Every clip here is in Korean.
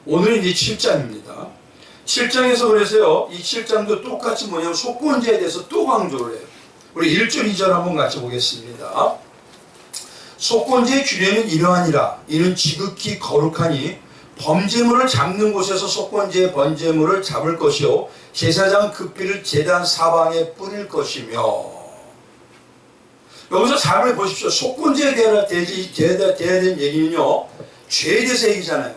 오늘은 이제 7장입니다. 7장에서 그래서요, 이 7장도 똑같이 뭐냐면 속건제에 대해서 또 강조를 해요. 우리 1절 2절 한번 같이 보겠습니다. 속건제의 규례는 이러하니라. 이는 지극히 거룩하니 범죄물을 잡는 곳에서 속건제의 번제물을 잡을 것이요 제사장 그 피를 제단 사방에 뿌릴 것이며. 여기서 잘 보십시오. 속건제에 대해야 되는 얘기는요, 죄에 대해서 얘기잖아요.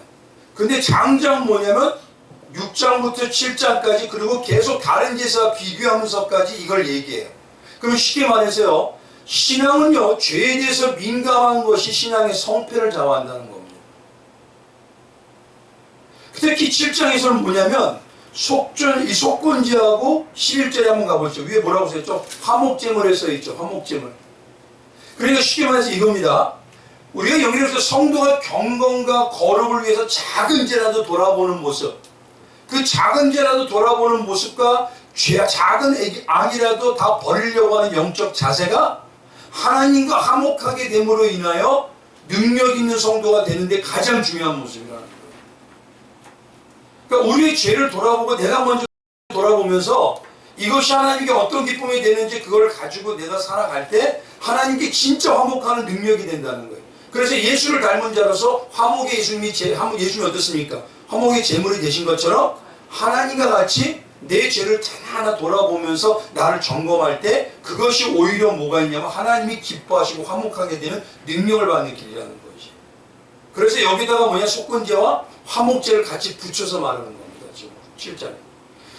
근데 장장 뭐냐면 6장부터 7장까지 그리고 계속 다른 제사와 비교하면서까지 이걸 얘기해요. 그럼 쉽게 말해서요, 신앙은요, 죄에 대해서 민감한 것이 신앙의 성패를 좌우한다는 겁니다. 특히 7장에서는 뭐냐면 이 속건제하고 11절에 한번 가보시죠. 위에 뭐라고 써있죠? 화목제물에 써있죠. 화목제물. 그러니까 쉽게 말해서 이겁니다. 우리가 여기에서 성도가 경건과 거룩을 위해서 작은 죄라도 돌아보는 모습, 그 작은 죄라도 돌아보는 모습과 작은 악이라도 다 버리려고 하는 영적 자세가 하나님과 화목하게 됨으로 인하여 능력 있는 성도가 되는데 가장 중요한 모습이라는 거예요. 그러니까 우리의 죄를 돌아보고 내가 먼저 돌아보면서 이것이 하나님께 어떤 기쁨이 되는지 그걸 가지고 내가 살아갈 때 하나님께 진짜 화목하는 능력이 된다는 거예요. 그래서 예수를 닮은 자로서 화목의 예수님이 어떻습니까? 화목의 제물이 되신 것처럼 하나님과 같이 내 죄를 하나하나 돌아보면서 나를 점검할 때 그것이 오히려 뭐가 있냐면 하나님이 기뻐하시고 화목하게 되는 능력을 받는 길이라는 거지. 그래서 여기다가 뭐냐, 속건제와 화목제를 같이 붙여서 말하는 겁니다. 지금 7절에.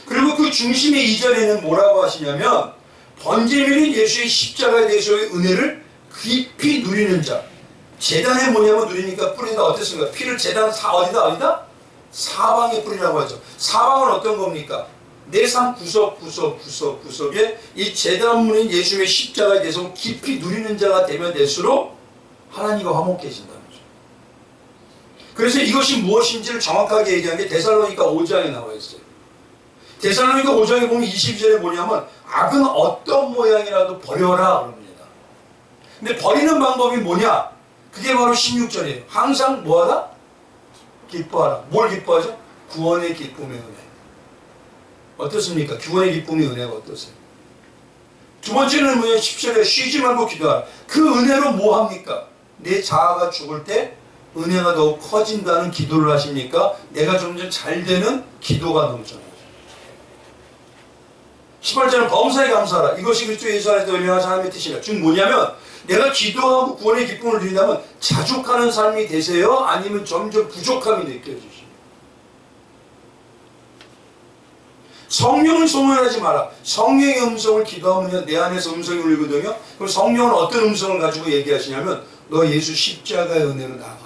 그리고 그 중심의 2절에는 뭐라고 하시냐면 번제물인 예수의 십자가에 대해서의 은혜를 깊이 누리는 자. 제단에 뭐냐면 누리니까 뿌리다 어땠습니까? 피를 제단 어디다? 사방에 뿌리라고 하죠. 사방은 어떤 겁니까? 내 삶 구석구석에 이 제단물인 예수의 십자가에 대해서 깊이 누리는 자가 되면 될수록 하나님과 화목해진다는 거죠. 그래서 이것이 무엇인지를 정확하게 얘기한 게 데살로니가 5장에 나와 있어요. 데살로니가 5장에 보면 22절에 뭐냐면 악은 어떤 모양이라도 버려라 그럽니다. 근데 버리는 방법이 뭐냐? 그게 바로 16절이에요. 항상 뭐하다? 기뻐하라. 뭘 기뻐하죠? 구원의 기쁨의 은혜. 어떻습니까? 구원의 기쁨의 은혜가 어떠세요? 두 번째는 뭐냐? 10절에 쉬지 말고 기도하라. 그 은혜로 뭐 합니까? 내 자아가 죽을 때 은혜가 더욱 커진다는 기도를 하십니까? 내가 점점 잘 되는 기도가 넘쳐나죠. 18절은 범사에 감사하라. 이것이 그리스도 예수 안에서 은혜와 하나님의 뜻이라. 즉 뭐냐면 내가 기도하고 구원의 기쁨을 누린다면 자족하는 삶이 되세요? 아니면 점점 부족함이 느껴지십니까? 성령을 소멸하지 마라. 성령의 음성을 기도하면 내 안에서 음성이 울리거든요. 그럼 성령은 어떤 음성을 가지고 얘기하시냐면 너 예수 십자가의 은혜로 나가라.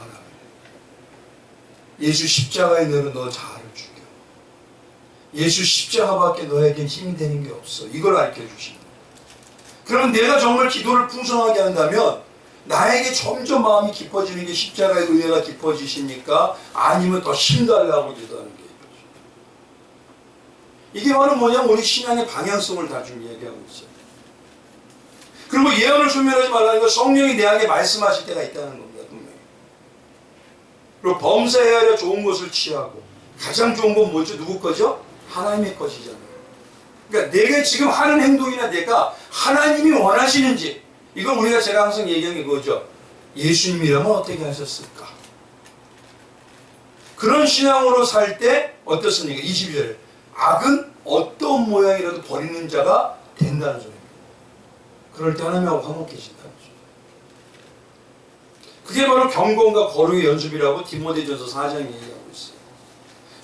예수 십자가의 은혜로 너 자아를 죽여. 예수 십자가밖에 너에겐 힘이 되는 게 없어. 이걸 알려주십니다. 그러면 내가 정말 기도를 풍성하게 한다면 나에게 점점 마음이 깊어지는 게 십자가의 은혜가 깊어지십니까? 아니면 더 힘달라고 기도하는 게 이거죠. 이게 바로 뭐냐면 우리 신앙의 방향성을 다 지금 얘기하고 있어요. 그리고 예언을 소멸하지 말라는 건 성령이 내 안에 말씀하실 때가 있다는 겁니다. 분명히. 그리고 범사해야 할 좋은 것을 취하고 가장 좋은 건 뭐죠? 누구 거죠? 하나님의 것이잖아요. 그러니까 내가 지금 하는 행동이나 내가 하나님이 원하시는지, 이건 제가 항상 얘기하는 게 그거죠. 예수님이라면 어떻게 하셨을까? 그런 신앙으로 살 때 어떻습니까? 22절에 악은 어떤 모양이라도 버리는 자가 된다는 소리입니다. 그럴 때 하나님하고 화목해진다는 거죠. 그게 바로 경건과 거룩의 연습이라고 디모데전서 4장에 얘기하고 있어요.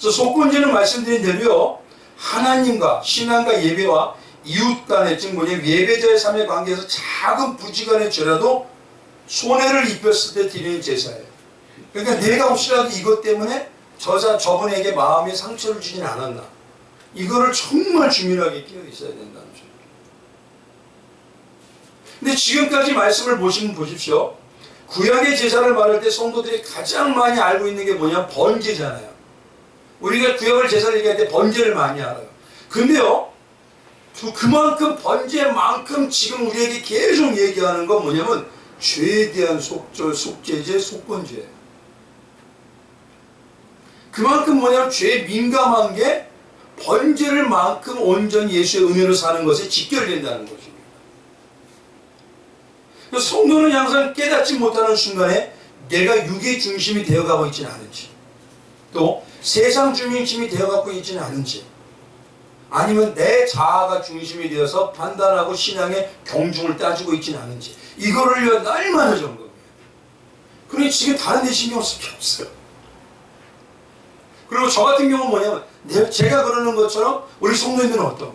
그래서 속건제는 말씀드린 대로요, 하나님과 신앙과 예배와 이웃 간의, 즉 뭐냐면 예배자의 삶의 관계에서 작은 부지간의 죄라도 손해를 입혔을 때 드리는 제사예요. 그러니까 내가 혹시라도 이것 때문에 저분에게 마음에 상처를 주진 않았나, 이거를 정말 중요하게 끼어 있어야 된다는 거죠. 근데 지금까지 말씀을 보십시오. 구약의 제사를 말할 때 성도들이 가장 많이 알고 있는 게 뭐냐? 번제잖아요. 우리가 구약을 제사를 얘기할 때 번제를 많이 알아요. 근데요, 그만큼 번제만큼 지금 우리에게 계속 얘기하는 건 뭐냐면 죄에 대한 속죄제, 속건제예요. 그만큼 뭐냐면 죄에 민감한 게 번제를 만큼 온전히 예수의 은혜로 사는 것에 직결된다는 것입니다. 그래서 성도는 항상 깨닫지 못하는 순간에 내가 육의 중심이 되어가고 있지는 않은지, 또 세상 중심이 되어가고 있지는 않은지, 아니면 내 자아가 중심이 되어서 판단하고 신앙의 경중을 따지고 있지는 않은지, 이거를 위한 날마다 점검해요. 그러니 지금 다른 데 신경 쓸 게 없어요. 그리고 저 같은 경우는 뭐냐면 제가 그러는 것처럼 우리 성도님들은 어떤가?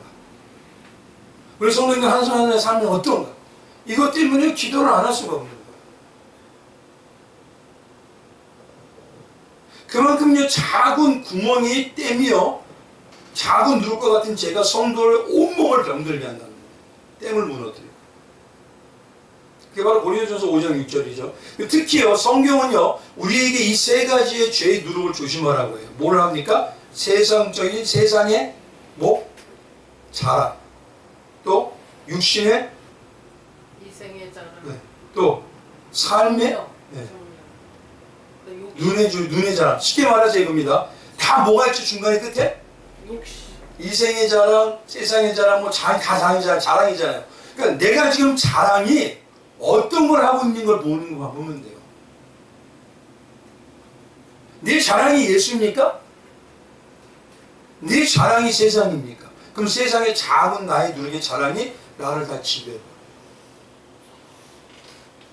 우리 성도님들 한 사람 한 삶이 어떤가? 이것 때문에 기도를 안 할 수가 없는 거예요. 그만큼요 작은 구멍이 땜이요 작은 누를 것 같은 죄가 성도를 온몸을 병들게 한다는 거예요. 땜을 무너뜨려요. 그게 바로 고린도전서 5장 6절이죠. 특히요 성경은요 우리에게 이 세 가지의 죄의 누룩을 조심하라고 해요. 뭘 합니까? 세상적인 세상의 뭐? 자랑, 또 육신의 이생의 자랑, 네. 또 삶의 네. 눈의 자랑. 쉽게 말해서 이겁니다. 다 뭐가 있죠 중간에 끝에? 욕심. 이생의 자랑, 세상의 자랑, 뭐 다 자랑이잖아요. 그러니까 내가 지금 자랑이 어떤 걸 하고 있는 걸 보면 돼요. 내 자랑이 예수입니까? 내 자랑이 세상입니까? 그럼 세상의 작은 나의 누룩의 자랑이 나를 다 지배해요.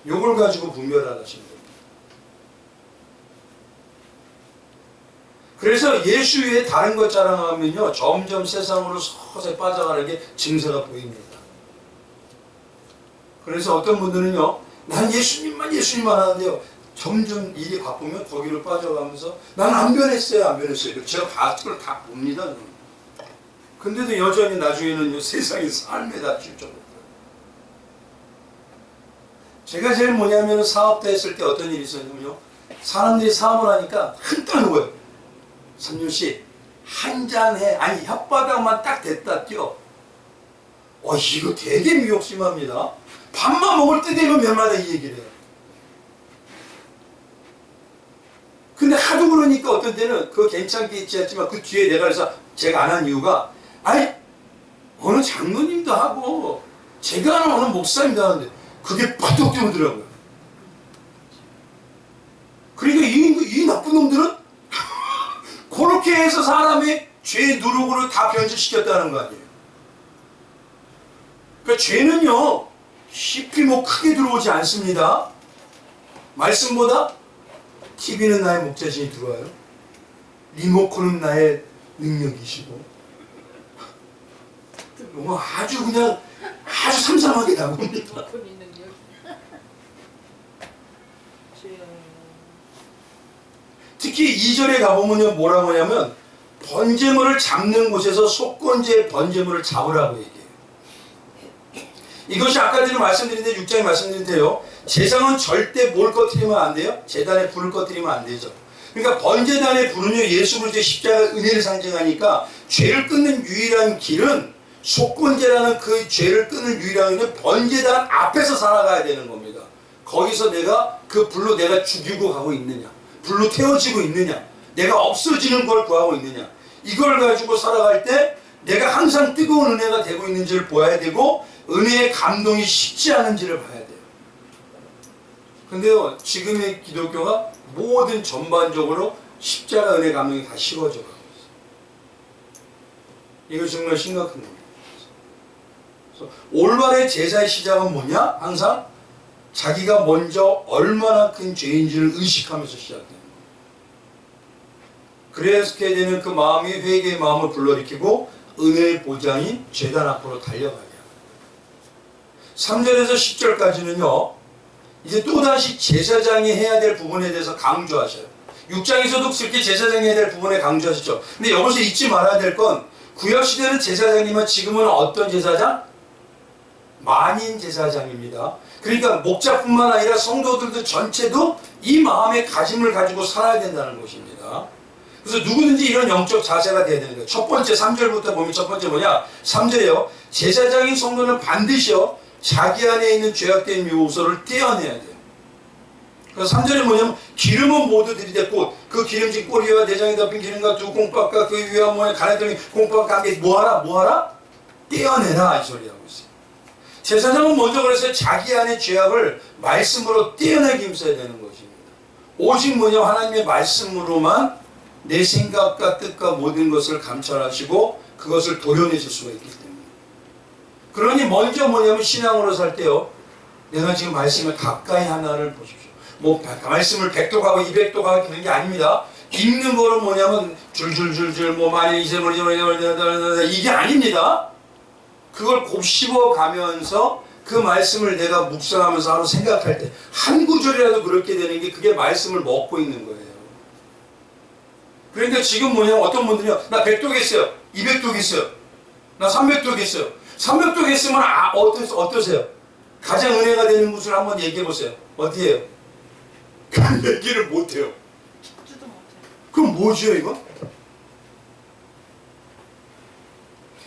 요걸 가지고 분별하시는 겁니다. 그래서 예수 위에 다른 것 자랑하면요 점점 세상으로 서서히 빠져가는 게 증세가 보입니다. 그래서 어떤 분들은요 난 예수님만 하는데요 점점 일이 바쁘면 거기로 빠져가면서 난 안 변했어요 안 변했어요. 제가 그걸 다 봅니다. 근데도 여전히 나중에는 세상의 삶에 다 집중해요. 제가 제일 뭐냐면 사업도 했을 때 어떤 일이 있었냐면요 사람들이 사업을 하니까 한땀 거예요. 삼윤씨 한잔해. 아니 혓바닥만 딱 댔다 뛰어. 이거 되게 미혹심합니다. 밥만 먹을 때 되면 몇마다 이 얘기를 해요. 근데 하도 그러니까 어떤 때는 그거 괜찮게 있지 않지만 그 뒤에 내가 그래서 제가 안 한 이유가 아니 어느 장로님도 하고 제가 아는 어느 목사님도 하는데 그게 바둑 뛰어들어가고요. 그러니까 이 나쁜 놈들은 그렇게 해서 사람의 죄의 누룩으로 다 변질시켰다는 거 아니에요. 그러니까 죄는요 깊이 뭐 크게 들어오지 않습니다. 말씀보다 TV는 나의 목자신이 들어와요. 리모컨은 나의 능력이시고 뭐 아주 그냥 아주 삼삼하게 나옵니다. 특히 2절에 가보면요 뭐라고 하냐면 번제물을 잡는 곳에서 속건제의 번제물을 잡으라고 얘기해요. 이것이 아까 전에 말씀드린 데 6장에 말씀드린 데요 제상은 절대 뭘 꺼뜨리면 안 돼요? 제단에 불을 꺼뜨리면 안 되죠. 그러니까 번제단의 불은요 예수 그리스도의 십자가 은혜를 상징하니까 죄를 끊는 유일한 길은 속건제라는 그 죄를 끊는 유일한 길은 번제단 앞에서 살아가야 되는 겁니다. 거기서 내가 그 불로 내가 죽이고 가고 있느냐, 불로 태워지고 있느냐, 내가 없어지는 걸 구하고 있느냐, 이걸 가지고 살아갈 때 내가 항상 뜨거운 은혜가 되고 있는지를 보아야 되고 은혜의 감동이 식지 않은지를 봐야 돼요. 근데요 지금의 기독교가 모든 전반적으로 십자가 은혜 감동이 다 식어져 가고 있어요. 이거 정말 심각한 겁니다. 그래서 올바른 제사의 시작은 뭐냐? 항상 자기가 먼저 얼마나 큰 죄인지를 의식하면서 시작돼요. 그렇게 되는 그 마음이 회개의 마음을 불러일으키고 은혜의 보장이 제단 앞으로 달려가게 합니다. 3절에서 10절까지는요 이제 또다시 제사장이 해야 될 부분에 대해서 강조하셔요. 6장에서도 그렇게 제사장이 해야 될 부분에 강조하셨죠. 근데 여기서 잊지 말아야 될 건 구약시대는 제사장이면 지금은 어떤 제사장? 만인 제사장입니다. 그러니까 목자뿐만 아니라 성도들도 전체도 이 마음의 가짐을 가지고 살아야 된다는 것입니다. 그래서 누구든지 이런 영적 자세가 돼야 되는 거예요. 첫 번째 3절부터 보면 첫 번째 뭐냐? 3절에요. 제사장인 성도는 반드시요 자기 안에 있는 죄악된 요소를 떼어내야 돼요. 그래서 3절에 뭐냐면 기름은 모두 들이댔고 그 기름진 꼬리와 내장에 덮인 기름과 두 콩밥과 그 위와 모에 가래등이 콩밥과 함께 뭐하라? 떼어내라 이 소리 하고 있어요. 제사장은 먼저 그래서 자기 안의 죄악을 말씀으로 떼어내기 힘써야 되는 것입니다. 오직 하나님의 말씀으로만 내 생각과 뜻과 모든 것을 감찰하시고 그것을 도려내실 수가 있기 때문에. 그러니 먼저 신앙으로 살 때요, 내가 지금 말씀을 가까이 하나를 보십시오. 말씀을 100도 가고 200도 가고 그런 게 아닙니다. 읽는 거는 줄줄줄줄 많이 이게 아닙니다. 그걸 곱씹어 가면서 그 말씀을 내가 묵상하면서 하루 생각할 때 한 구절이라도 그렇게 되는 게 그게 말씀을 먹고 있는 거예요. 그러니까 지금 어떤 분들이요, 나 100독 200독 나 300독 300독 했으면 어떠세요? 가장 은혜가 되는 곳을 한번 얘기해 보세요. 어디예요? 그 얘기를 못해요. 듣지도 못해. 그럼 뭐죠 이거?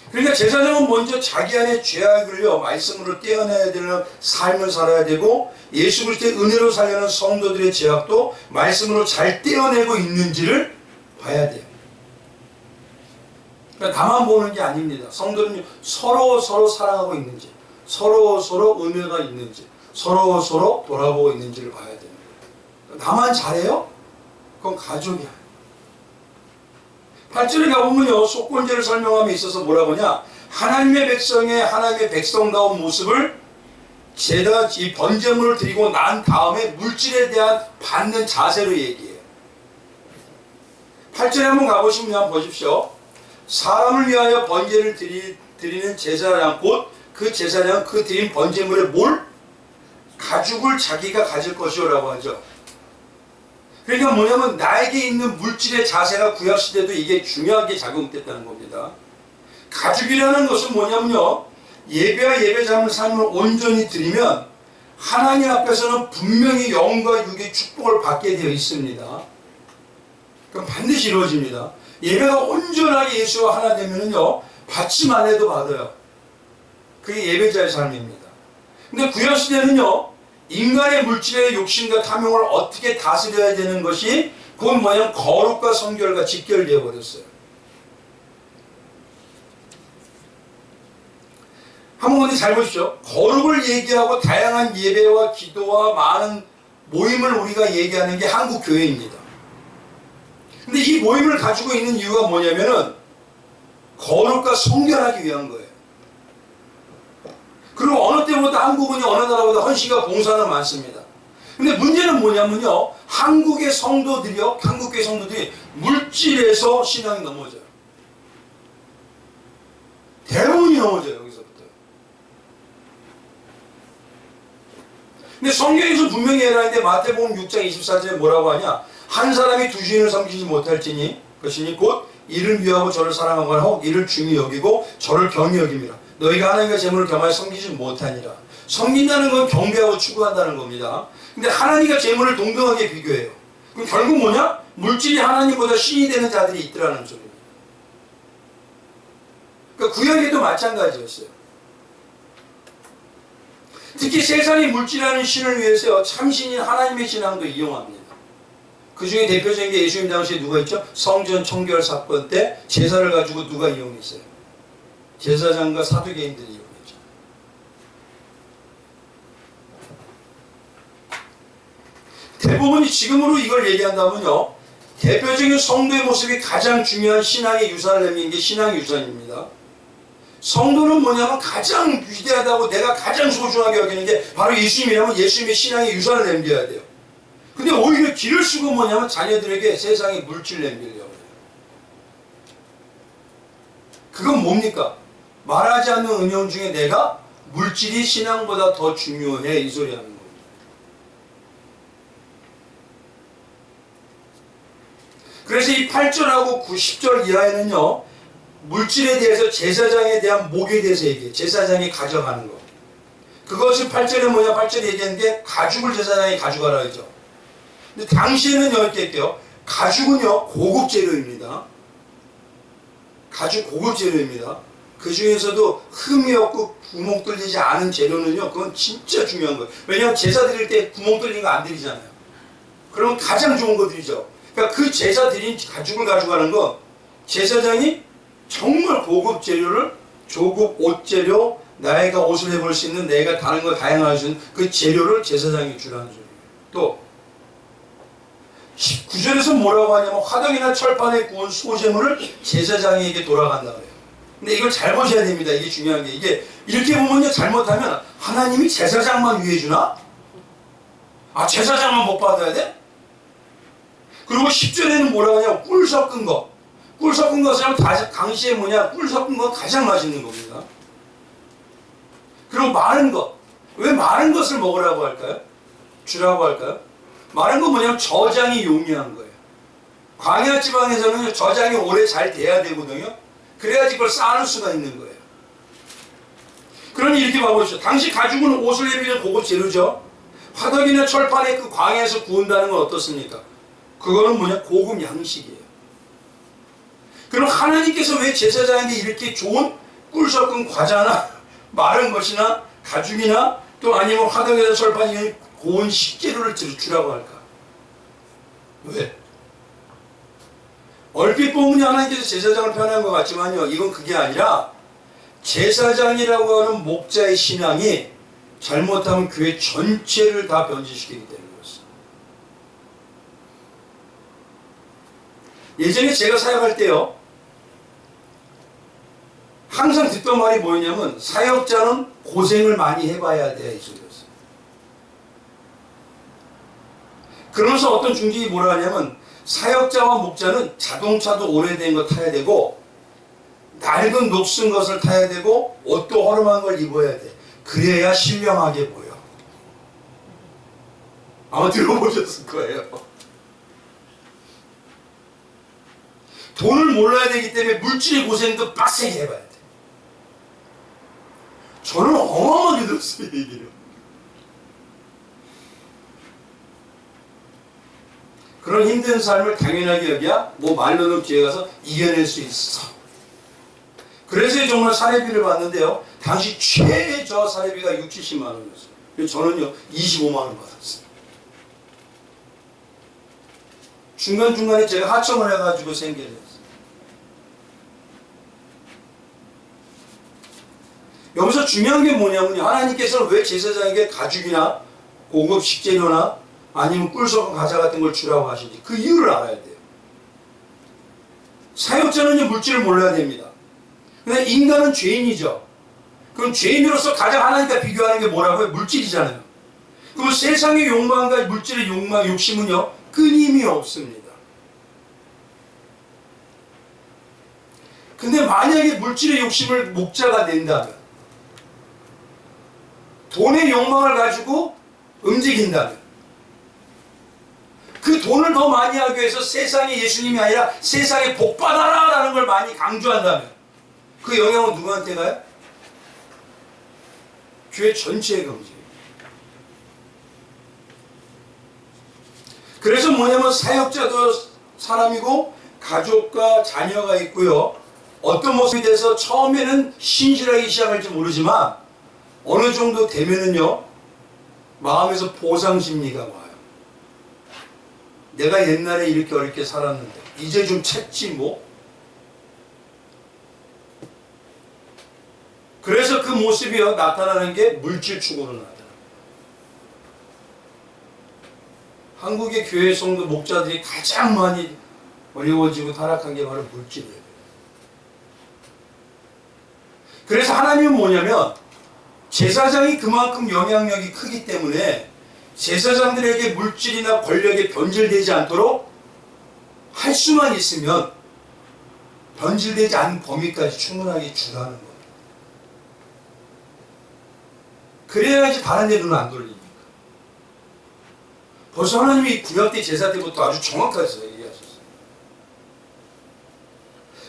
그러니까 제사장은 먼저 자기 안에 죄악을요 말씀으로 떼어내야 되는 삶을 살아야 되고, 예수 그리스도의 은혜로 살려는 성도들의 죄악도 말씀으로 잘 떼어내고 있는지를 봐야 돼요. 그러니까 나만 보는 게 아닙니다. 성도는 서로 사랑하고 있는지, 서로 은혜가 있는지, 서로 돌아보고 있는지를 봐야 돼요. 나만 잘해요? 그건 가족이야. 8절에 가보면요, 속건제를 설명함에 있어서 뭐라고 하냐, 하나님의 백성다운 모습을 이 번제물을 드리고 난 다음에 물질에 대한 받는 자세로 얘기해요. 8절에 한번 가보시면 한번 보십시오. 사람을 위하여 번제를 드리는 제사장, 곧 그 제사장은 그 드린 번제물에 가죽을 자기가 가질 것이오라고 하죠. 그러니까 나에게 있는 물질의 자세가 구약시대도 이게 중요하게 작용됐다는 겁니다. 가죽이라는 것은 예배와 예배자의 삶을 온전히 드리면 하나님 앞에서는 분명히 영과 육의 축복을 받게 되어 있습니다. 그럼 반드시 이루어집니다. 예배가 온전하게 예수와 하나 되면요, 받지 말래도 받아요. 그게 예배자의 삶입니다. 근데 구약시대는요, 인간의 물질의 욕심과 탐욕을 어떻게 다스려야 되는 것이 그건 거룩과 성결과 직결되어 버렸어요. 한번 잘 보십시오. 거룩을 얘기하고 다양한 예배와 기도와 많은 모임을 우리가 얘기하는 게 한국 교회입니다. 근데 이 모임을 가지고 있는 이유가 거룩과 성결하기 위한 거예요. 그리고 어느 때보다 한국은 어느 나라보다 헌신과 봉사는 많습니다. 근데 문제는 한국의 성도들이 물질에서 신앙이 넘어져요. 대부분이 넘어져요, 여기서부터. 근데 성경에서 분명히 해라는데 마태복음 6장 24절에 뭐라고 하냐, 한 사람이 두 주인을 섬기지 못할지니 그것이니 곧 이를 위하고 저를 사랑하거나 혹 이를 중히 여기고 저를 경히 여김이라. 너희가 하나님과 재물을 겸하여 섬기지 못하니라. 섬긴다는 건 경배하고 추구한다는 겁니다. 근데 하나님과 재물을 동등하게 비교해요. 그럼 결국 물질이 하나님보다 신이 되는 자들이 있더라는 소리입니다. 그러니까 구약에도 마찬가지였어요. 특히 세상이 물질이라는 신을 위해서 참신인 하나님의 신앙도 이용합니다. 그 중에 대표적인 게 예수님 당시에 누가 있죠? 성전 청결 사건 때 제사를 가지고 누가 이용했어요? 제사장과 사두개인들이 이용했죠. 대부분이 지금으로 이걸 얘기한다면요, 대표적인 성도의 모습이 가장 중요한 신앙의 유산을 남긴 게 신앙의 유산입니다. 성도는 가장 위대하다고 내가 가장 소중하게 여기는 게 바로 예수님이라면 예수님의 신앙의 유산을 남겨야 돼요. 근데 오히려 길을 쓰고 자녀들에게 세상의 물질 남기려고 해요. 그건 뭡니까? 말하지 않는 은영 중에 내가 물질이 신앙보다 더 중요해, 이 소리 하는 겁니다. 그래서 이 8절하고 10절 이하에는요, 물질에 대해서 제사장에 대한 목에 대해서 얘기해요. 제사장이 가져가는 거. 그것이 8절에 8절에 얘기하는 게 가죽을 제사장이 가져가라 하죠. 근데 당시에는요, 이렇게 할게요. 가죽은요, 고급 재료입니다. 가죽 고급 재료입니다. 그 중에서도 흠이 없고 구멍 뚫리지 않은 재료는요, 그건 진짜 중요한 거예요. 왜냐하면 제사 드릴 때 구멍 뚫린 거 안 드리잖아요. 그러면 가장 좋은 거 드리죠. 그러니까 그 제사 드린 가죽을 가져가는 건 제사장이 정말 고급 재료를 조국 옷 재료, 내가 옷을 해볼 수 있는 내가 다른 거 다양할 수 있는 그 재료를 제사장이 주라는 소리예요. 또 19절에서 뭐라고 하냐면 화덕이나 철판에 구운 소재물을 제사장에게 돌아간다 그래요. 근데 이걸 잘 보셔야 됩니다. 이게 중요한 게 이게 이렇게 보면요 잘못하면 하나님이 제사장만 위해 주나? 아 제사장만 복 받아야 돼? 그리고 10절에는 뭐라고 하냐면 꿀 섞은 거. 꿀 섞은 것은 당시에 뭐냐 꿀 섞은 거 가장 맛있는 겁니다. 그리고 마른 것. 왜 마른 것을 먹으라고 할까요? 주라고 할까요? 마른 건 뭐냐면 저장이 용이한 거예요. 광야 지방에서는 저장이 오래 잘 돼야 되거든요. 그래야지 그걸 쌓을 수가 있는 거예요. 그러니 이렇게 봐보시죠. 당시 가죽은 옷을 입히는 고급 재료죠. 화덕이나 철판에 그 광야에서 구운다는 건 어떻습니까? 그거는 뭐냐? 고급 양식이에요. 그럼 하나님께서 왜 제사장에게 이렇게 좋은 꿀 섞은 과자나 마른 것이나 가죽이나 또 아니면 화덕이나 철판이 고운 식재료를 주라고 할까? 왜? 얼핏 보면 하나님께서 제사장을 편한 것 같지만요. 이건 그게 아니라 제사장이라고 하는 목자의 신앙이 잘못하면 교회 전체를 다 변질시키기 때문에 그렇습니다. 예전에 제가 사역할 때요. 항상 듣던 말이 뭐였냐면 사역자는 고생을 많이 해봐야 돼 이 소리였어요. 그러면서 어떤 중직이 뭐라 하냐면 사역자와 목자는 자동차도 오래된 거 타야 되고 낡은 녹슨 것을 타야 되고 옷도 허름한 걸 입어야 돼. 그래야 신령하게 보여. 아마 들어보셨을 거예요. 돈을 몰라야 되기 때문에 물질의 고생도 빡세게 해봐야 돼. 저는 어마어마하게 들었어요, 이 얘기를. 그런 힘든 삶을 당연하게 여기야 뭐 말로는 뒤에 가서 이겨낼 수 있어. 그래서 정말 사례비를 받는데요. 당시 최저 사례비가 6, 70만 원이었어요. 그래서 저는요 25만 원 받았어요. 중간중간에 제가 하청을 해가지고 생계를 했어요. 여기서 중요한 게 뭐냐면요. 하나님께서는 왜 제사장에게 가죽이나 고급 식재료나 아니면 꿀 섞은 과자 같은 걸 주라고 하신지 그 이유를 알아야 돼요. 사역자는요 물질을 몰라야 됩니다. 근데 인간은 죄인이죠. 그럼 죄인으로서 가장 하나님과 비교하는 게 뭐라고요? 물질이잖아요. 그럼 세상의 욕망과 물질의 욕망, 욕심은요 끊임이 없습니다. 근데 만약에 물질의 욕심을 목자가 낸다면 돈의 욕망을 가지고 움직인다면 그 돈을 더 많이 하기 위해서 세상에 예수님이 아니라 세상에 복받아라 라는 걸 많이 강조한다면 그 영향은 누구한테 가요? 교회 전체에게 움직여요. 그래서 뭐냐면 사역자도 사람이고 가족과 자녀가 있고요. 어떤 모습이 돼서 처음에는 신실하기 시작할지 모르지만 어느 정도 되면은요 마음에서 보상심리가 와요. 내가 옛날에 이렇게 어렵게 살았는데 이제 좀 찾지 뭐. 그래서 그 모습이요 나타나는 게 물질 추구로 나타나요. 한국의 교회 성도 목자들이 가장 많이 어려워지고 타락한 게 바로 물질이에요. 그래서 하나님은 뭐냐면 제사장이 그만큼 영향력이 크기 때문에 제사장들에게 물질이나 권력에 변질되지 않도록 할 수만 있으면 변질되지 않은 범위까지 충분하게 주라는 거예요. 그래야지 다른 데로는 안 돌리니까. 벌써 하나님이 구약 때 제사 때부터 아주 정확하게 얘기하셨어요.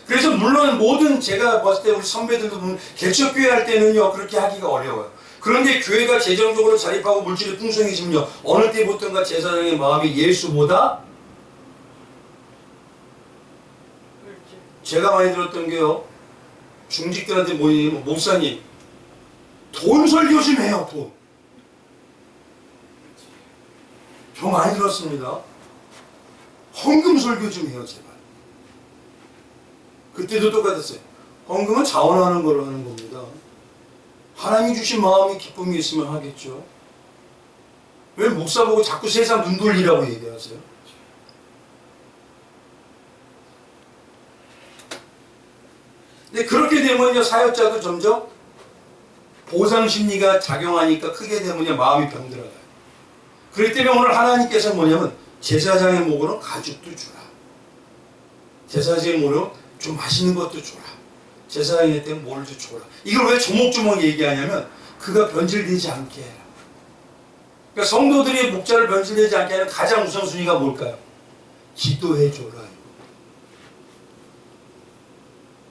그래서 물론 모든 제가 봤을 때 우리 선배들도 보면 개척교회 할 때는요 그렇게 하기가 어려워요. 그런데 교회가 재정적으로 자립하고 물질이 풍성해지면요 어느 때부터인가 제사장의 마음이 예수보다 제가 많이 들었던 게요 중직들한테 뭐냐면 목사님 돈 설교 좀 해요. 돈. 저 많이 들었습니다. 헌금 설교 좀 해요, 제발. 그때도 똑같았어요. 헌금은 자원하는 걸로 하는 겁니다. 하나님이 주신 마음이 기쁨이 있으면 하겠죠. 왜 목사 보고 자꾸 세상 눈 돌리라고 얘기하세요? 근데 그렇게 되면요, 사역자도 점점 보상 심리가 작용하니까 크게 되면요, 마음이 병들어가요. 그렇기 때문에 오늘 하나님께서 뭐냐면 제사장의 목으로 가죽도 주라. 제사장의 목으로 좀 맛있는 것도 줘라. 제사장의 때는 뭘 좀 줘라. 이걸 왜 조목조목 얘기하냐면 그가 변질되지 않게 해라. 그러니까 성도들이 목자를 변질되지 않게 하는 가장 우선순위가 뭘까요? 기도해줘라.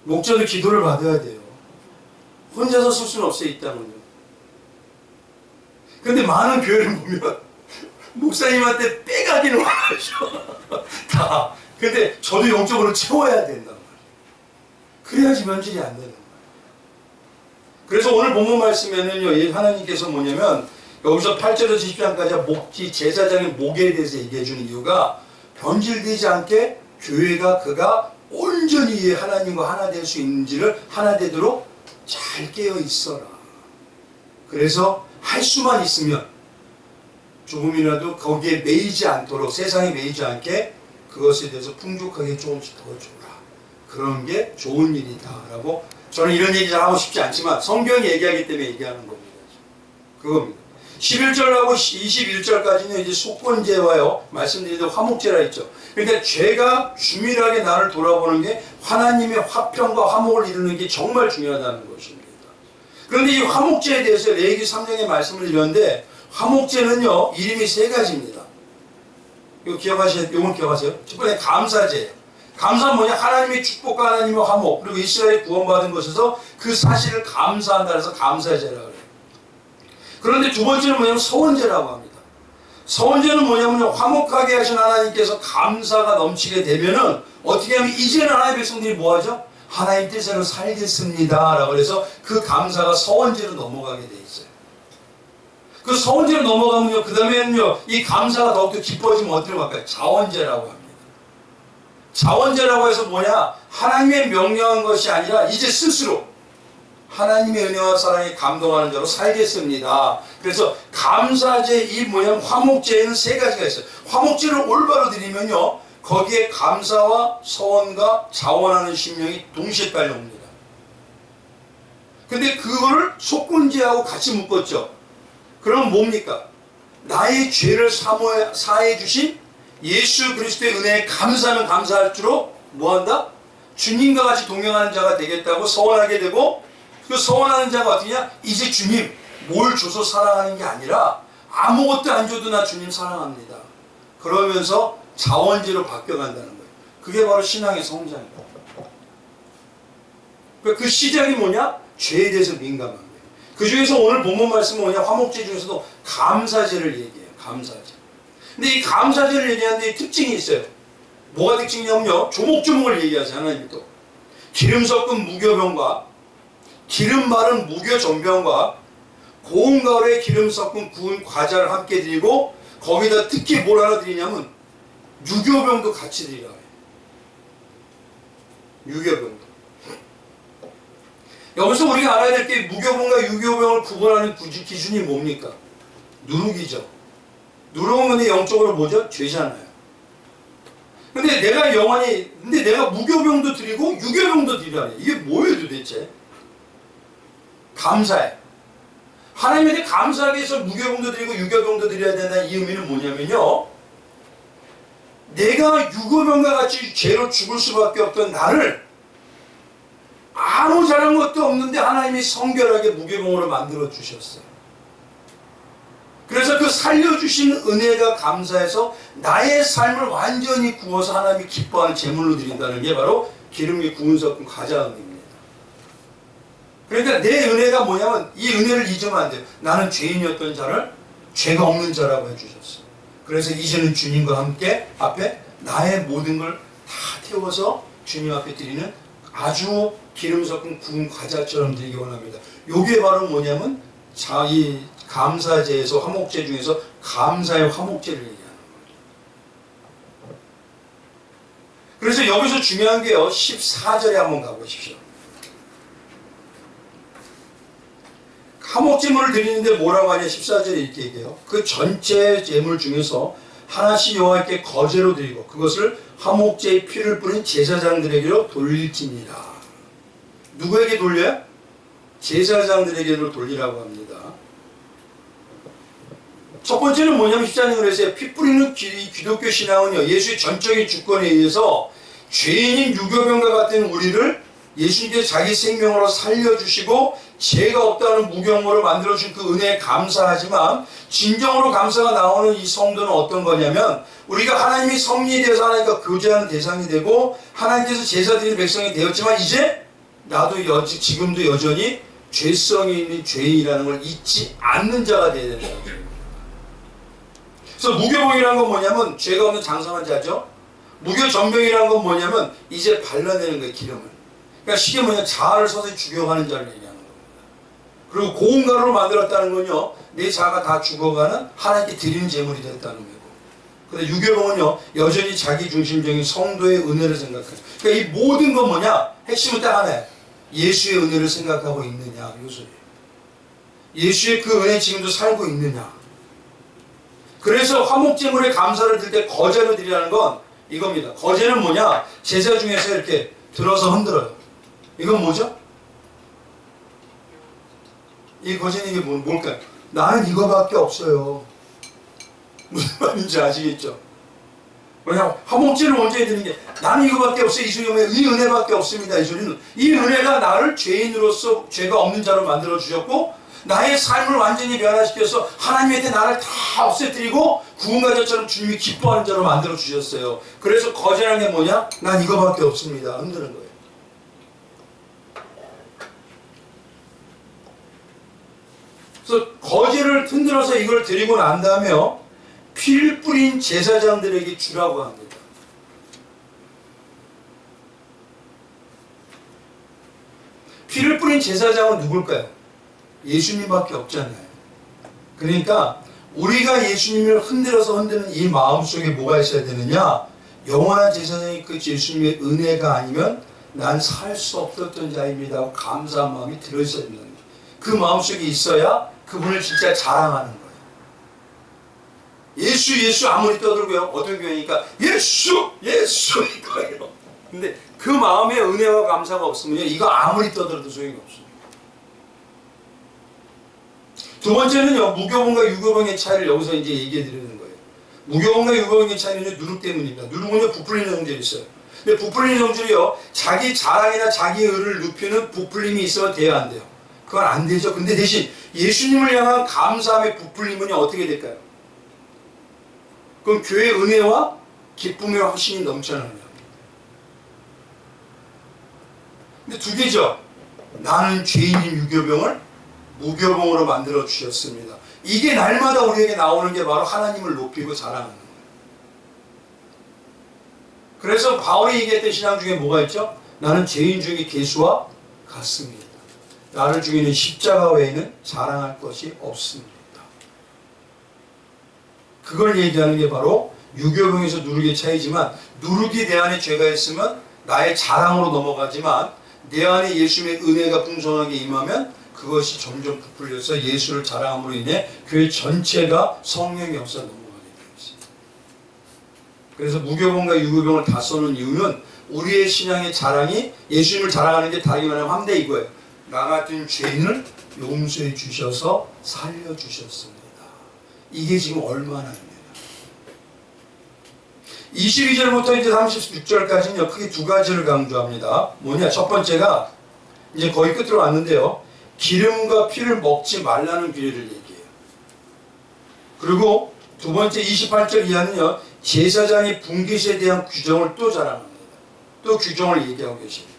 목자도 기도를 받아야 돼요. 혼자서 쓸 수는 없어요, 이 땅은요. 근데 많은 교회를 보면 목사님한테 빼가기는 하죠. 다. 근데 저도 영적으로 채워야 된단 말이에요. 그래야지 변질이 안 되는 거예요. 그래서 오늘 본문 말씀에는요, 하나님께서 뭐냐면 여기서 8절에서 10장까지 목지 제사장의 목에 대해서 얘기해 주는 이유가 변질되지 않게 교회가 그가 온전히 하나님과 하나 될 수 있는지를 하나 되도록 잘 깨어 있어라. 그래서 할 수만 있으면 조금이라도 거기에 매이지 않도록, 세상에 매이지 않게 그것에 대해서 풍족하게 조금씩 더 줘라. 그런 게 좋은 일이다라고. 저는 이런 얘기 잘 하고 싶지 않지만 성경이 얘기하기 때문에 얘기하는 겁니다. 그겁니다. 11절하고 21절까지는 이제 속건제와요, 말씀드린 화목제라 했죠. 그러니까 죄가 주밀하게 나를 돌아보는 게 하나님의 화평과 화목을 이루는 게 정말 중요하다는 것입니다. 그런데 이 화목제에 대해서 레위기 3장의 말씀을 드렸는데, 화목제는요, 이름이 세 가지입니다. 이거 이건 기억하세요? 첫 번째 감사제예요. 감사는 뭐냐? 하나님의 축복과 하나님의 화목, 그리고 이스라엘이 구원받은 것에서 그 사실을 감사한다 해서 감사제라고 해요. 그런데 두 번째는 뭐냐면 서원제라고 합니다. 서원제는 뭐냐면 화목하게 하신 하나님께서 감사가 넘치게 되면은 어떻게 하면 이제는 하나님의 백성들이 뭐하죠? 하나님 뜻대로 살겠습니다 라고 해서 그 감사가 서원제로 넘어가게 돼 있어요. 그 서원제로 넘어가면요, 그 다음에는요, 이 감사가 더욱더 깊어지면 어디로 갈까요? 자원제라고 합니다. 자원제라고 해서 뭐냐? 하나님의 명령한 것이 아니라 이제 스스로 하나님의 은혜와 사랑에 감동하는 자로 살겠습니다. 그래서 감사제, 이 뭐냐면 화목제에는 세 가지가 있어요. 화목제를 올바로 드리면요, 거기에 감사와 서원과 자원하는 심령이 동시에 깔려옵니다. 근데 그거를 속건제하고 같이 묶었죠. 그럼 뭡니까? 나의 죄를 사해 주신 예수 그리스도의 은혜에 감사하면 감사할수록 뭐한다? 주님과 같이 동행하는 자가 되겠다고 서원하게 되고, 그 서원하는 자가 어떻게냐? 이제 주님 뭘 줘서 사랑하는 게 아니라 아무것도 안 줘도 나 주님 사랑합니다. 그러면서 자원제로 바뀌어간다는 거예요. 그게 바로 신앙의 성장입니다. 그 시작이 뭐냐? 죄에 대해서 민감한 거예요. 그 중에서 오늘 본문 말씀은 뭐냐? 화목제 중에서도 감사제를 얘기해요. 감사제. 근데 이 감사제를 얘기하는데 특징이 있어요. 뭐가 특징이냐면요, 조목조목을 얘기하세요. 하나님이 또 기름 섞은 무교병과 기름 바른 무교 전병과 고운 가루에 기름 섞은 구운 과자를 함께 드리고, 거기다 특히 뭘 하나 드리냐면 유교병도 같이 드리라 해요. 유교병도. 여기서 우리가 알아야 될 게 무교병과 유교병을 구분하는 기준이 뭡니까? 누룩이죠. 누룩은 영적으로 뭐죠? 죄잖아요. 근데 내가 무교병도 드리고 유교병도 드리라. 이게 뭐예요 도대체? 감사해. 하나님한테 감사하기 위해서 무교병도 드리고 유교병도 드려야 된다는 이 의미는 뭐냐면요, 내가 유교병과 같이 죄로 죽을 수밖에 없던 나를 아무 잘한 것도 없는데 하나님이 성결하게 무교병으로 만들어 주셨어요. 그래서 그 살려주신 은혜가 감사해서 나의 삶을 완전히 구워서 하나님이 기뻐하는 제물로 드린다는 게 바로 기름이 구운 섞은 과자 은혜입니다. 그러니까 내 은혜가 뭐냐면 이 은혜를 잊으면 안 돼요. 나는 죄인이었던 자를 죄가 없는 자라고 해주셨어요. 그래서 이제는 주님과 함께 앞에 나의 모든 걸 다 태워서 주님 앞에 드리는 아주 기름 섞은 구운 과자처럼 드리기 원합니다. 이게 바로 뭐냐면 이 감사제에서 화목제 중에서 감사의 화목제를 얘기하는 거예요. 그래서 여기서 중요한 게요. 14절에 한번 가보십시오. 화목제물을 드리는데 뭐라고 하냐. 14절에 이렇게 얘기해요. 그 전체 제물 중에서 하나씩 여호와께 거제로 드리고 그것을 화목제의 피를 뿌린 제사장들에게로 돌릴지니라. 누구에게 돌려요? 제사장들에게로 돌리라고 합니다. 첫 번째는 뭐냐면 14절에 그랬어요. 피 뿌리는 기독교 신앙은요, 예수의 전적인 주권에 의해서 죄인인 유교병과 같은 우리를 예수님께서 자기 생명으로 살려주시고 죄가 없다는 무경모를 만들어준 그 은혜에 감사하지만, 진정으로 감사가 나오는 이 성도는 어떤 거냐면, 우리가 하나님이 섭리에 대해서 하나님과 교제하는 대상이 되고 하나님께서 제사드리는 백성이 되었지만 이제 나도 지금도 여전히 죄성이 있는 죄인이라는 걸 잊지 않는 자가 되어야 된다. 그래서 무교병이라는 건 뭐냐면 죄가 없는 장성한 자죠. 무교전병이라는 건 뭐냐면 이제 발라내는 거예요, 기름을. 그러니까 쉽게 뭐냐, 자아를 서서히 죽여가는 자를 얘기하는 겁니다. 그리고 고운가루로 만들었다는 건요, 내 자아가 다 죽어가는 하나님께 드리는 제물이 됐다는 거고. 근데 유교병은요, 여전히 자기 중심적인 성도의 은혜를 생각해요. 그러니까 이 모든 건 뭐냐, 핵심은 딱 하나예요. 예수의 은혜를 생각하고 있느냐, 요 소리예요. 예수의 그 은혜 지금도 살고 있느냐. 그래서 화목제물에 감사를 드릴 때 거제로 드리라는 건 이겁니다. 거제는 뭐냐, 제사 중에서 이렇게 들어서 흔들어요. 이건 뭐죠? 이 거제는 이게 뭘까요? 나는 이거밖에 없어요. 무슨 말인지 아시겠죠? 그냥 화목제를 먼저 해드리는 게, 나는 이거밖에 없어요. 이 소리는 이 은혜밖에 없습니다. 이 소리는 이 은혜가 나를 죄인으로서 죄가 없는 자로 만들어 주셨고, 나의 삶을 완전히 변화시켜서 하나님한테 나를 다 없애뜨리고 구원과 자처럼 주님이 기뻐하는 자로 만들어 주셨어요. 그래서 거제라는 게 뭐냐? 난 이거밖에 없습니다. 흔드는 거예요. 그래서 거제를 흔들어서 이걸 드리고 난 다음에 피를 뿌린 제사장들에게 주라고 합니다. 피를 뿌린 제사장은 누굴까요? 예수님밖에 없잖아요. 그러니까 우리가 예수님을 흔들어서 흔드는 이 마음속에 뭐가 있어야 되느냐? 영원한 제사장이 그 예수님의 은혜가 아니면 난 살 수 없었던 자입니다. 감사한 마음이 들어있어야 된다는 거예요. 그 마음속에 있어야 그분을 진짜 자랑하는 거예요. 예수 아무리 떠들고요, 어떤 교회니까 예수 이거예요. 근데 그 마음에 은혜와 감사가 없으면 이거 아무리 떠들어도 소용이 없어요. 두 번째는요, 무교병과 유교병의 차이를 여기서 이제 얘기해 드리는 거예요. 무교병과 유교병의 차이는 누룩 때문입니다. 누룩은요, 부풀리는 성질이 있어요. 근데 부풀리는 성질이요, 자기 자랑이나 자기 의를 눕히는 부풀림이 있어야 돼요, 안 돼요? 그건 안 되죠. 근데 대신 예수님을 향한 감사함의 부풀림은 어떻게 될까요? 그럼 교회의 은혜와 기쁨의 확신이 넘쳐나는 거예요. 근데 두 개죠. 나는 죄인인 유교병을 무교병으로 만들어 주셨습니다. 이게 날마다 우리에게 나오는 게 바로 하나님을 높이고 자랑하는 거예요. 그래서 바울이 얘기했던 신앙 중에 뭐가 있죠? 나는 죄인 중에 괴수와 같습니다. 나를 죽이는 십자가 외에는 자랑할 것이 없습니다. 그걸 얘기하는 게 바로 유교병에서 누룩의 차이지만, 누룩이 내 안에 죄가 있으면 나의 자랑으로 넘어가지만 내 안에 예수님의 은혜가 풍성하게 임하면 그것이 점점 부풀려서 예수를 자랑함으로 인해 교회 전체가 성령의 역사가 넘어가게 되어 있습니다. 그래서 무교병과 유교병을 다 써놓은 이유는 우리의 신앙의 자랑이 예수님을 자랑하는 게 다르게 말하면 함대 이거예요. 나 같은 죄인을 용서해 주셔서 살려주셨습니다. 이게 지금 얼마나 있냐. 22절부터 이제 36절까지는요, 크게 두 가지를 강조합니다. 뭐냐, 첫 번째가 이제 거의 끝으로 왔는데요, 기름과 피를 먹지 말라는 규례를 얘기해요. 그리고 두 번째 28절 이하는요, 제사장의 분깃에 대한 규정을 또 자랑합니다. 또 규정을 얘기하고 계십니다.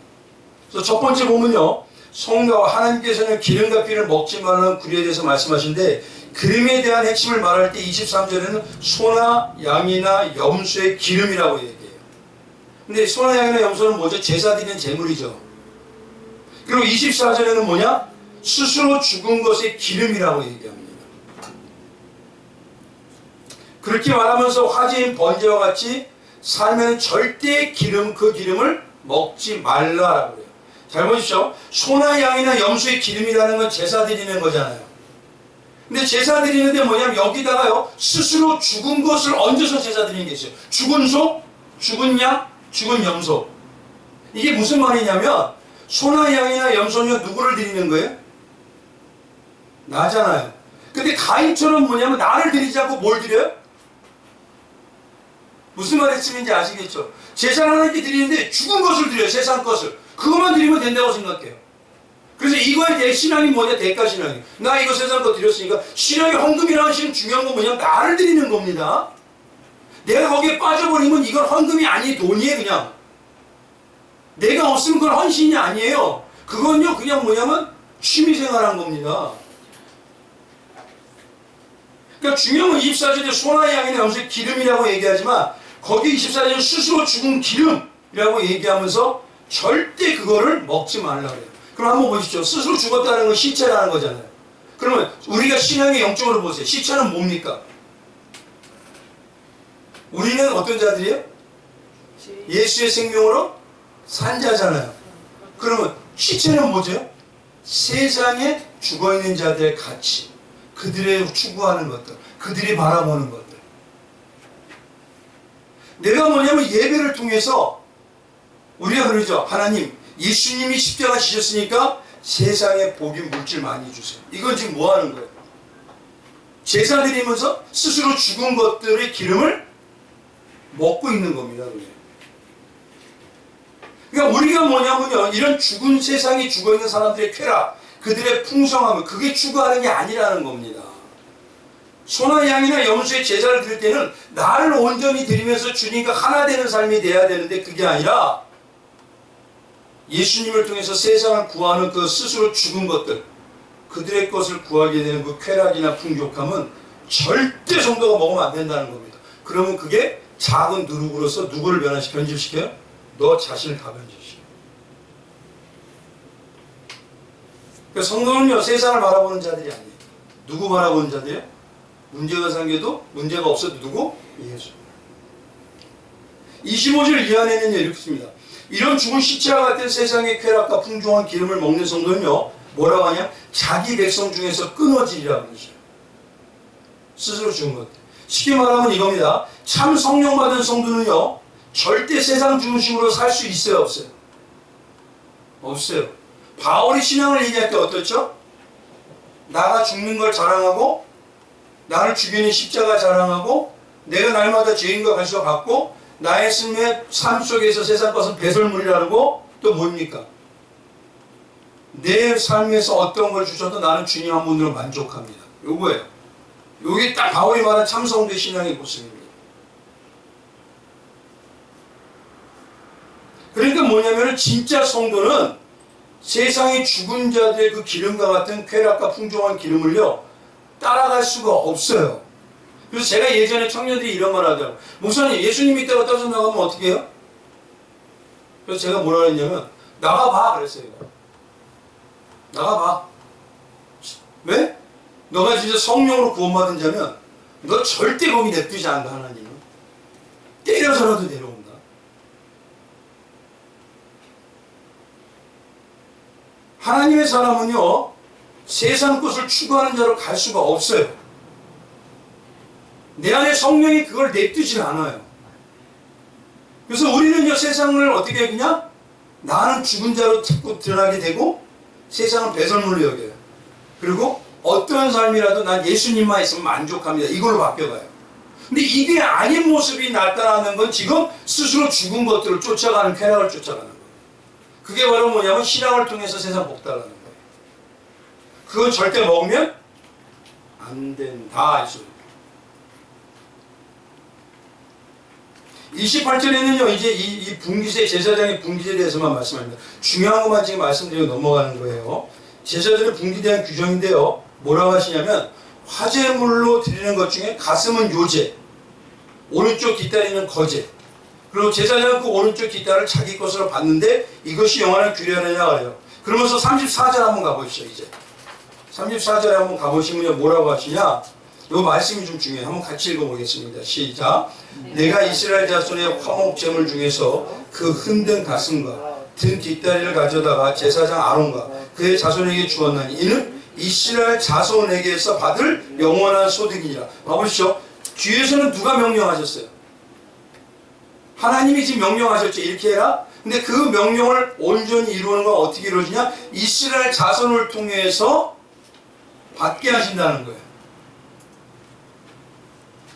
그래서 첫 번째 보면요, 성도와 하나님께서는 기름과 피를 먹지 말라는 규례에 대해서 말씀하시는데, 기름에 대한 핵심을 말할 때 23절에는 소나 양이나 염소의 기름이라고 얘기해요. 근데 소나 양이나 염소는 뭐죠? 제사 드리는 제물이죠. 그리고 24절에는 뭐냐? 스스로 죽은 것의 기름이라고 얘기합니다. 그렇게 말하면서 화제인 번제와 같이 살면 절대 그 기름을 먹지 말라라고 그래요. 잘 보십시오. 소나 양이나 염소의 기름이라는 건 제사 드리는 거잖아요. 근데 제사 드리는데 뭐냐면 여기다가요 스스로 죽은 것을 얹어서 제사 드리는 게 있어요. 죽은 소, 죽은 양, 죽은 염소. 이게 무슨 말이냐면 소나 양이나 염소는 누구를 드리는 거예요? 나잖아요. 근데 가인처럼 뭐냐면 나를 드리지 않고 뭘 드려요? 무슨 말씀인지 아시겠죠? 제사를 하나님께 드리는데 죽은 것을 드려요. 세상 것을. 그것만 드리면 된다고 생각해요. 그래서 이거에 대해 신앙이 뭐냐? 대가 신앙이. 나 이거 세상 거 드렸으니까 신앙의 헌금이라는 것은 중요한 건 뭐냐면 나를 드리는 겁니다. 내가 거기에 빠져버리면 이건 헌금이 아니 돈이에요. 그냥. 내가 없으면 그건 헌신이 아니에요. 그건요 그냥 뭐냐면 취미생활한 겁니다. 그러니까 중요한 건 24절에 소나 양이나 염소의 기름이라고 얘기하지만 거기 24절에 스스로 죽은 기름이라고 얘기하면서 절대 그거를 먹지 말라고 해요. 그럼 한번 보십시오. 스스로 죽었다는 건 시체라는 거잖아요. 그러면 우리가 신앙의 영적으로 보세요. 시체는 뭡니까? 우리는 어떤 자들이에요? 예수의 생명으로 산 자잖아요. 그러면 시체는 뭐죠? 세상에 죽어있는 자들의 가치, 그들의 추구하는 것들, 그들이 바라보는 것들. 내가 뭐냐면 예배를 통해서 우리가 그러죠. 하나님, 예수님이 십자가 지셨으니까 세상에 복이 물질 많이 주세요. 이건 지금 뭐 하는 거예요? 제사 드리면서 스스로 죽은 것들의 기름을 먹고 있는 겁니다. 그러니까 우리가 뭐냐면요. 이런 죽은 세상에 죽어있는 사람들의 쾌락, 그들의 풍성함을 그게 추구하는 게 아니라는 겁니다. 소나 양이나 염소의 제사를 드릴 때는 나를 온전히 드리면서 주님과 하나 되는 삶이 돼야 되는데 그게 아니라 예수님을 통해서 세상을 구하는 그 스스로 죽은 것들, 그들의 것을 구하게 되는 그 쾌락이나 풍족함은 절대 성도가 먹으면 안 된다는 겁니다. 그러면 그게 작은 누룩으로서 누구를 변질시켜요? 너 자신을 다 변질시켜요. 그러니까 성도는요 세상을 바라보는 자들이 아니에요. 누구 바라보는 자들이에요? 문제가 생겨도 문제가 없어도 누구? 예수. 25절 이하에는요 이렇게 씁니다. 이런 죽은 시체와 같은 세상의 쾌락과 풍족한 기름을 먹는 성도는요 뭐라고 하냐? 자기 백성 중에서 끊어지리라고 그러죠. 스스로 죽은 것. 쉽게 말하면 이겁니다. 참 성령 받은 성도는요 절대 세상 중심으로 살 수 있어요? 없어요? 없어요. 바울이 신앙을 얘기할 때 어떻죠? 나가 죽는 걸 자랑하고 나를 죽이는 십자가 자랑하고 내가 날마다 죄인과 관심을 갖고 나의 삶 속에서 세상 것은 배설물이라고 또 뭡니까? 내 삶에서 어떤 걸 주셔도 나는 주님 한 분으로 만족합니다. 요거예요. 요게 딱 바울이 말한 참성도의 신앙의 모습입니다. 그러니까 뭐냐면은 진짜 성도는 세상의 죽은 자들의 그 기름과 같은 쾌락과 풍족한 기름을요 따라갈 수가 없어요. 그래서 제가 예전에 청년들이 이런 말 하더라고요. 목사님 예수님 믿다가 떠서 나가면 어떻게 해요? 그래서 제가 뭐라 했냐면 나가봐 그랬어요. 나가봐. 왜? 너가 진짜 성령으로 구원받은 자면 너 절대 거기 냅두지 않는다. 하나님은 때려서라도 내려온다. 하나님의 사람은요 세상 것을 추구하는 자로 갈 수가 없어요. 내 안에 성령이 그걸 냅두질 않아요. 그래서 우리는요 세상을 어떻게 그냥 나는 죽은 자로 자꾸 드러나게 되고 세상은 배설물로 여겨요. 그리고 어떠한 삶이라도 난 예수님만 있으면 만족합니다. 이걸로 바뀌어가요. 근데 이게 아닌 모습이 나타나는 건 지금 스스로 죽은 것들을 쫓아가는 쾌락을 쫓아가는 거예요. 그게 바로 뭐냐면 신앙을 통해서 세상 복달하는 거예요. 그건 절대 먹으면 안 된다. 28절에는요 이제 이 분기세 제사장의 분기세에 대해서만 말씀합니다. 중요한 것만 지금 말씀드리고 넘어가는 거예요. 제사들의 분기에 대한 규정인데요 뭐라고 하시냐면 화제물로 드리는 것 중에 가슴은 요제, 오른쪽 뒷다리는 거제. 그리고 제사장은 그 오른쪽 뒷다리를 자기 것으로 받는데 이것이 영원한 규례하느냐 그래요. 그러면서 34절 한번 가보시죠. 이제 34절에 한번 가보시면 뭐라고 하시냐. 이 말씀이 좀 중요해요. 한번 같이 읽어보겠습니다. 시작. 내가 이스라엘 자손의 화목제물 중에서 그 흔든 가슴과 든 뒷다리를 가져다가 제사장 아론과 그의 자손에게 주었나니 이는 이스라엘 자손에게서 받을 영원한 소득이니라. 봐보시죠. 뒤에서는 누가 명령하셨어요? 하나님이 지금 명령하셨죠. 이렇게 해라. 근데 그 명령을 온전히 이루는 건 어떻게 이루어지냐? 이스라엘 자손을 통해서 받게 하신다는 거예요.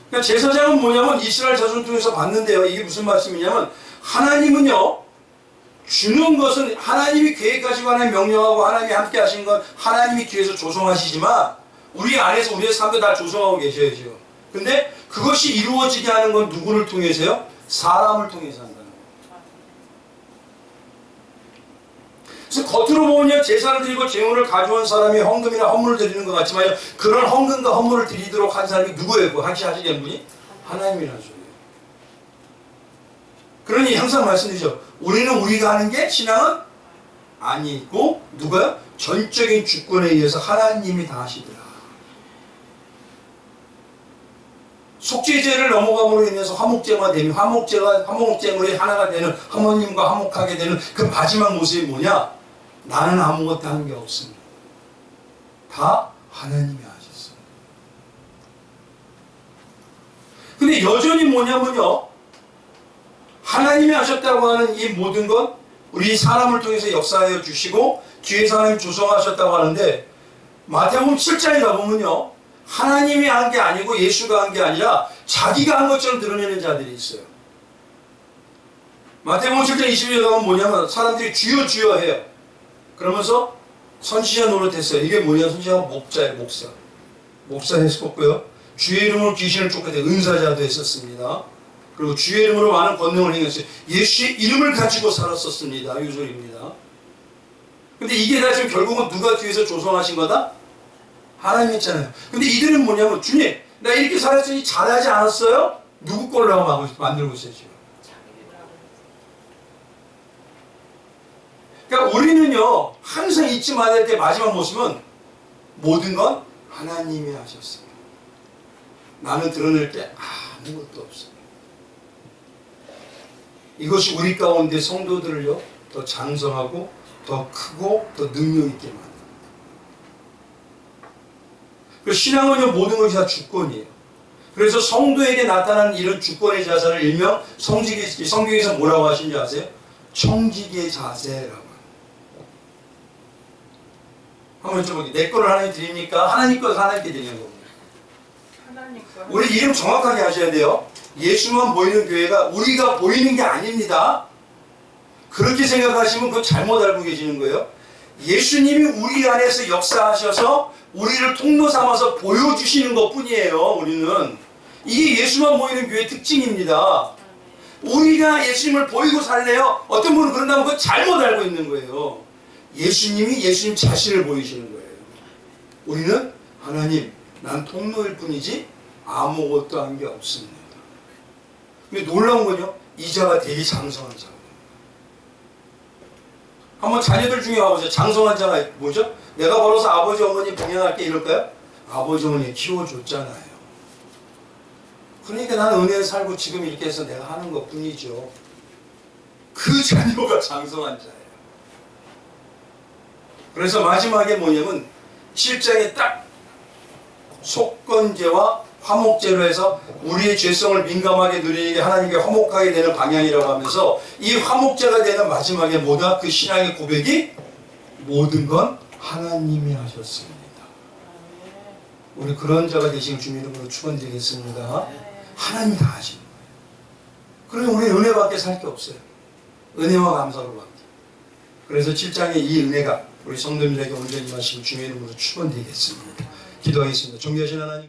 그러니까 제사장은 뭐냐면 이스라엘 자손을 통해서 받는데요. 이게 무슨 말씀이냐면 하나님은요, 주는 것은 하나님이 계획하시고 하나님 명령하고 하나님이 함께 하신 건 하나님이 뒤에서 조성하시지만 우리 안에서 우리의 삶도 다 조성하고 계셔야죠. 근데 그것이 이루어지게 하는 건 누구를 통해서요? 사람을 통해서 한다는 거예요. 그래서 겉으로 보면 제사를 드리고 제물을 가져온 사람이 헌금이나 헌물을 드리는 것 같지만 그런 헌금과 헌물을 드리도록 한 사람이 누구예요? 같이 하시는 분이? 하나님이라는 소리예요. 그러니 항상 말씀드리죠. 우리는 우리가 하는 게 신앙은 아니고 누가요? 전적인 주권에 의해서 하나님이 다 하시더라. 속죄제를 넘어감으로 인해서 화목제가 되면 화목제물이 하나가 되는 하나님과 화목하게 되는 그 마지막 모습이 뭐냐? 나는 아무것도 한 게 없습니다. 다 하나님이 하셨어요. 근데 여전히 뭐냐면요, 하나님이 하셨다고 하는 이 모든 것 우리 사람을 통해서 역사하여 주시고 뒤에서 하나님 조성하셨다고 하는데 마태복음 7장에 가보면요, 하나님이 한 게 아니고 예수가 한 게 아니라 자기가 한 것처럼 드러내는 자들이 있어요. 마태복음 7장 20절에 가면 뭐냐면 사람들이 주여 주여 해요. 그러면서 선지자 노릇했어요. 이게 뭐냐? 선지자가 목자예요. 목사 했었고요. 주의 이름으로 귀신을 쫓아내 은사자도 했었습니다. 그리고 주의 이름으로 많은 권능을 행했어요. 예수의 이름을 가지고 살았었습니다. 이 소리입니다. 근데 이게 다 지금 결국은 누가 뒤에서 조성하신 거다? 하나님 있잖아요. 근데 이들은 뭐냐면 주님, 나 이렇게 살았으니 잘하지 않았어요? 누구 걸로 하고 만들고 있어요 지금. 그러니까 우리는요 항상 잊지 말아야 될 마지막 모습은 모든 건 하나님이 하셨습니다. 나는 드러낼 게 아무것도 없어요. 이것이 우리 가운데 성도들을요 더 장성하고 더 크고 더 능력 있게 만듭니다. 그래서 신앙은요 모든 것이 다 주권이에요. 그래서 성도에게 나타나는 이런 주권의 자세를 일명 성경에서 뭐라고 하시는지 아세요? 청지기의 자세라고. 한번 여쭤볼게요. 내 거를 하나님 드립니까? 하나님 것을 하나님께 드리는 겁니다. 하나님 거. 우리 이름 정확하게 하셔야 돼요. 예수만 보이는 교회가 우리가 보이는 게 아닙니다. 그렇게 생각하시면 그거 잘못 알고 계시는 거예요. 예수님이 우리 안에서 역사하셔서 우리를 통로 삼아서 보여주시는 것 뿐이에요. 우리는 이게 예수만 보이는 교회의 특징입니다. 우리가 예수님을 보이고 살래요? 어떤 분은 그런다면 그거 잘못 알고 있는 거예요. 예수님이 예수님 자신을 보이시는 거예요. 우리는 하나님, 난 통로일 뿐이지 아무것도 한 게 없습니다. 근데 놀라운 건요, 이자가 되게 장성한 자예요. 한번 자녀들 중에 와보세요. 장성한 자가 뭐죠? 내가 벌어서 아버지 어머니 봉양할게 이럴까요? 아버지 어머니 키워줬잖아요. 그러니까 나는 은혜에 살고 지금 이렇게 해서 내가 하는 것 뿐이죠. 그 자녀가 장성한 자예요. 그래서 마지막에 뭐냐면 7장에 딱 속건제와 화목제로 해서 우리의 죄성을 민감하게 누리게 하나님께 화목하게 되는 방향이라고 하면서 이 화목제가 되는 마지막에 뭐다? 그 신앙의 고백이 모든 건 하나님이 하셨습니다. 우리 그런 자가 되시길 주님 이름으로 축원드리겠습니다. 하나님이 다 하신 거예요. 그러면 우리 은혜밖에 살 게 없어요. 은혜와 감사로 받기. 그래서 7장의 이 은혜가 우리 성도님들에게 온전히 임하시길 주님 이름으로 축원드리겠습니다. 기도하겠습니다. 존귀하신 하나님.